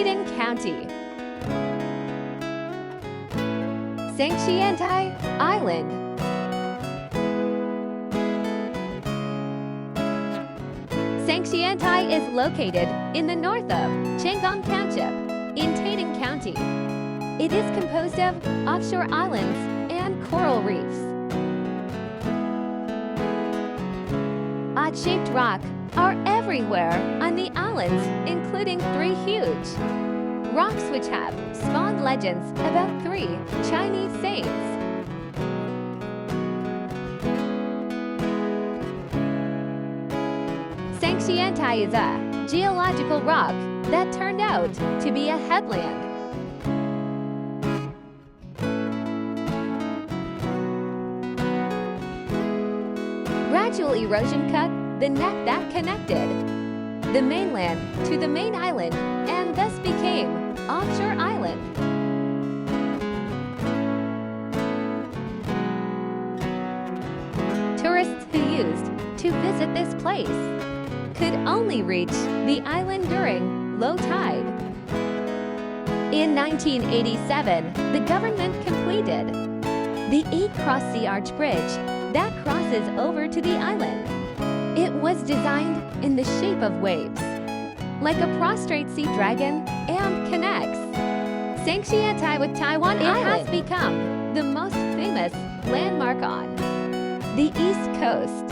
Taitung County. Sanxiantai Island. Sanxiantai is located in the north of Chenggong Township in Taitung County. It is composed of offshore islands and coral reefs. Odd-shaped rock are everywhere on the islands, including 3 huge rocks which have spawned legends about 3 Chinese saints. Sanxiantai is a geological rock that turned out to be a headland. Gradual erosion cut the neck that connected the mainland to the main island and thus became offshore island. Tourists who used to visit this place could only reach the island during low tide. In 1987, the government completed the 8-cross-sea arch bridge that crosses over to the island. It was designed in the shape of waves, like a prostrate sea dragon, and connects Sanxiantai with Taiwan Island. It has become the most famous landmark on the East Coast.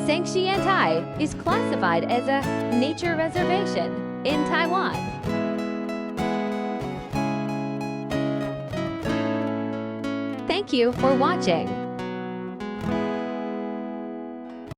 Sanxiantai is classified as a nature reservation in Taiwan. Thank you for watching.